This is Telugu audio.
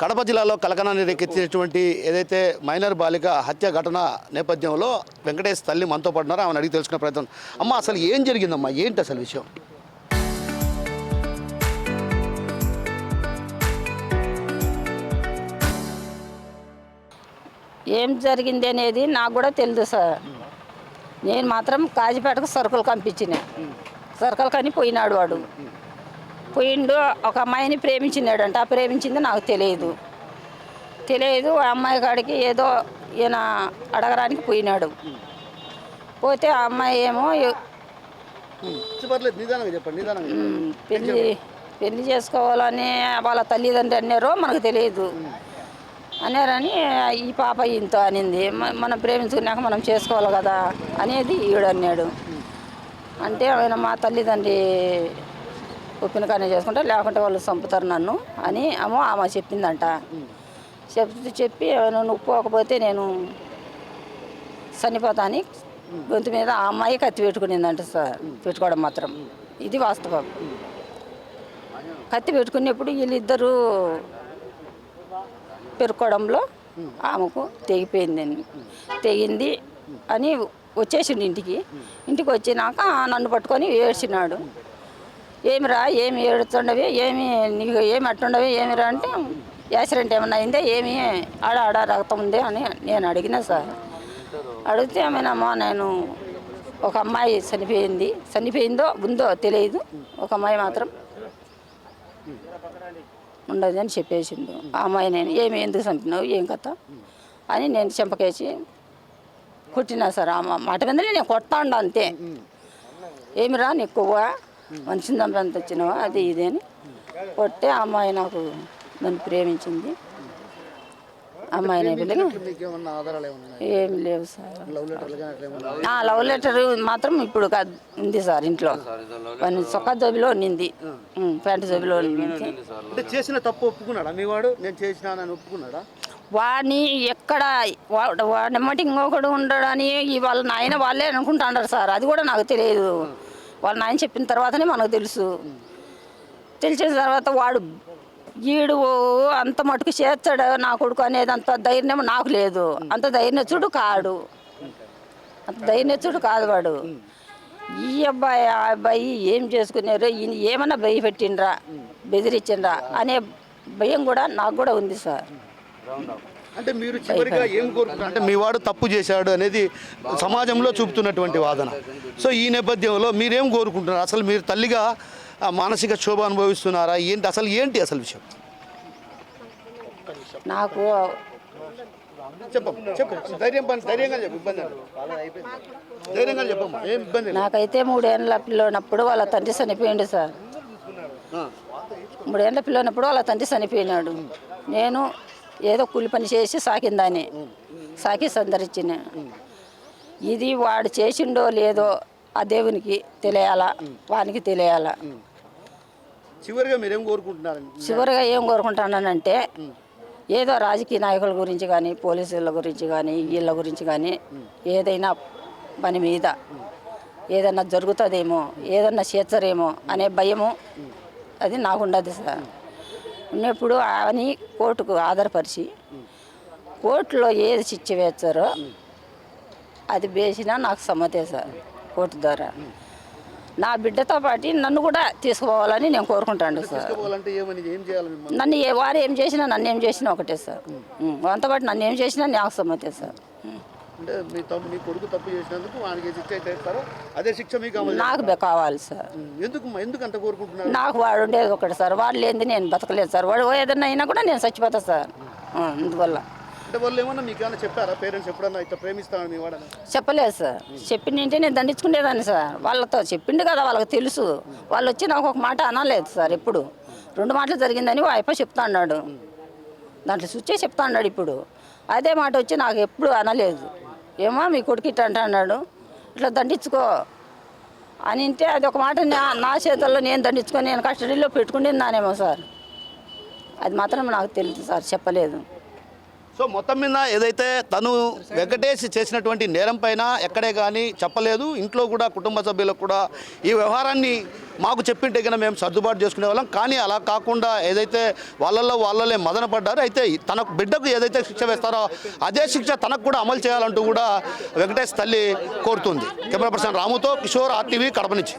కడప జిల్లాలో కలకనాన్ని రేకెత్తినటువంటి ఏదైతే మైనర్ బాలిక హత్య ఘటన నేపథ్యంలో వెంకటేష్ తల్లి మనతో పడుతున్నారో ఆమెను అడిగి తెలుసుకునే ప్రయత్నం. అమ్మ, అసలు ఏం జరిగిందమ్మా? ఏంటి అసలు విషయం? ఏం జరిగింది అనేది నాకు కూడా తెలియదు సార్. నేను మాత్రం కాజీపేటకు సరుకులు పంపించిన. సరుకులు కానీ పోయినాడు వాడు. పోయిండు, ఒక అమ్మాయిని ప్రేమించినాడంట. ఆ ప్రేమించింది నాకు తెలియదు. ఆ అమ్మాయి కాడికి ఏదో ఈయన అడగడానికి పోయినాడు. పోతే ఆ అమ్మాయి ఏమో పెళ్లి చేసుకోవాలని వాళ్ళ తల్లిదండ్రులు అన్నారో మనకు తెలియదు. అన్నారని ఈ పాప ఇంత అనింది. మనం ప్రేమించుకున్నాక మనం చేసుకోవాలి కదా అనేది ఈడన్నాడు. అంటే ఆయన మా తల్లిదండ్రి ఒప్పినకానే చేసుకుంటా, లేకుంటే వాళ్ళు చంపుతారు నన్ను అని ఆమె చెప్పిందంట. చెప్పి నువ్వు ఒప్పుకోకపోతే నేను చనిపోతా అని గొంతు మీద ఆ అమ్మాయి కత్తి పెట్టుకునిందంట సార్. పెట్టుకోవడం మాత్రం ఇది వాస్తవం. కత్తి పెట్టుకునేప్పుడు వీళ్ళిద్దరూ పెరుక్కోవడంలో ఆమెకు తెగింది అని వచ్చేసిండు ఇంటికి వచ్చినాక నన్ను పట్టుకొని ఏడ్చినాడు. ఏమిరా, ఏమి ఏడుతుండవి, నీకు ఏమి అట్టుండవి, ఏమిరా అంటే యాక్సిడెంట్ ఏమన్నా అయిందే, ఏమి ఆడ రక్తం ఉంది అని నేను అడిగినా సార్. అడిగితే ఏమైనామా, నేను ఒక అమ్మాయి చనిపోయిందో ఉందో తెలియదు, ఒక అమ్మాయి మాత్రం ఉండదు అని చెప్పేసిండు. ఆ అమ్మాయి నేను ఎందుకు చంపినావు, ఏం కథ అని నేను చెంపకేసి కొట్టినా సార్. ఆ మాట మీద నేను కొడతా ఉండా అంతే. ఏమిరా నీకు కొవ్వా, మనిషిని చంపంత వచ్చినావా, అది ఇది అని కొట్టే ఆ అమ్మాయి నాకు నన్ను ప్రేమించింది. అమ్మాయిని ఏమి లేవు సార్. లవ్ లెటర్ మాత్రం ఇప్పుడు ఉంది సార్ ఇంట్లో. చొక్కా జోబిలో ఉన్నింది, ప్యాంటు జోబిలో ఉన్నింది. చేసిన తప్పు ఒప్పుకున్నాడా మీ వాడు? నేను చేసినానని ఒప్పుకున్నాడా? వాడిని ఎక్కడ వాడినమ్మటి ఇంకొకడు ఉండడని వాళ్ళ నాయన వాళ్ళే అనుకుంటున్నారు సార్. అది కూడా నాకు తెలియదు. వాళ్ళ నాయన చెప్పిన తర్వాతనే మనకు తెలిసిన తర్వాత వాడు ఈడు అంత మటుకు చేర్చాడు నా కొడుకు అనేది అంత ధైర్యం నాకు లేదు. అంత ధైర్యచుడు కాడు, వాడు. ఈ అబ్బాయి ఆ అబ్బాయి ఏం చేసుకున్నారు, ఈయన ఏమన్నా భయపెట్టిండ్రా, బెదిరించిండ్రా అనే భయం కూడా నాకు కూడా ఉంది సార్. అంటే మీరు చివరిగా ఏం కోరుకుంటారు? అంటే మీ వాడు తప్పు చేశాడు అనేది సమాజంలో చూపుతున్నటువంటి వాదన. సో ఈ నేపథ్యంలో మీరేం కోరుకుంటున్నారు? అసలు మీరు తల్లిగా మానసిక క్షోభ అనుభవిస్తున్నారా? ఏంటి అసలు విషయం? నాకు నాకైతే 3 ఏళ్ళ పిల్లనప్పుడు వాళ్ళ తండ్రి చనిపోయిండు సార్. 3 ఏళ్ళ పిల్లనప్పుడు వాళ్ళ తండ్రి చనిపోయినాడు. నేను ఏదో కూలి పని చేసి సాకి సందరించిన. ఇది వాడు చేసిండో లేదో ఆ దేవునికి తెలియాలా, వానికి తెలియాలా. చివరిగా మీరేం కోరుకుంటున్నారు? చివరిగా ఏం కోరుకుంటున్నానంటే, ఏదో రాజకీయ నాయకుల గురించి కానీ, పోలీసుల గురించి కానీ, వీళ్ళ గురించి కానీ ఏదైనా పని మీద ఏదన్నా జరుగుతుందేమో, ఏదన్నా చేర్చరేమో అనే భయము అది నాకు ఉండదు సార్. ఉన్నప్పుడు అని కోర్టుకు ఆధారపరిచి కోర్టులో ఏది శిక్ష వేస్తారో అది వేసినా నాకు సమ్మతే సార్. కోర్టు ద్వారా నా బిడ్డతో పాటు నన్ను కూడా తీసుకుపోవాలని నేను కోరుకుంటాను సార్. నన్ను వారు ఏం చేసినా నన్ను ఏం చేసినా ఒకటే సార్. అంత పాటు నన్ను ఏం చేసినా నాకు సమ్మతే సార్. నాకు కావాలి సార్. నాకు వాడు ఉండేది ఒకటి సార్. వాడు లేనిది నేను బతకలేదు సార్. వాడు ఏదన్నా అయినా కూడా నేను చచ్చిపోతా సార్. అందువల్ల చెప్పలేదు సార్. చెప్పిందంటే నేను దండించుకునేదాన్ని సార్. వాళ్ళతో చెప్పిండు కదా, వాళ్ళకి తెలుసు. వాళ్ళు వచ్చి నాకు ఒక మాట అనలేదు సార్. ఎప్పుడు 2 మాటలు జరిగిందని అయిపో చెప్తా అన్నాడు. దాంట్లో చూచే చెప్తా అన్నాడు. ఇప్పుడు అదే మాట వచ్చి నాకు ఎప్పుడు అనలేదు. ఏమో మీ కొడుకు ఇట్లా అన్నాడు, ఇట్లా దండించుకో అని అంటే అది ఒక మాట నా చేతుల్లో నేను దండించుకొని నేను కస్టడీలో పెట్టుకునేదానేమో సార్. అది మాత్రం నాకు తెలియదు సార్, చెప్పలేదు. సో మొత్తం మీద ఏదైతే తను వెంకటేష్ చేసినటువంటి నేరం పైన ఎక్కడే కానీ చెప్పలేదు, ఇంట్లో కూడా కుటుంబ సభ్యులకు కూడా ఈ వ్యవహారాన్ని మాకు చెప్పింటే కన్నా మేము సర్దుబాటు చేసుకునే వాళ్ళం. కానీ అలా కాకుండా ఏదైతే వాళ్ళే మదన పడ్డారు. అయితే తన బిడ్డకు ఏదైతే శిక్ష వేస్తారో అదే శిక్ష తనకు కూడా అమలు చేయాలంటూ కూడా వెంకటేష్ తల్లి కోరుతుంది. కెమెరా పర్సన్ రాముతో కిషోర్, RTV, కడప నుంచి.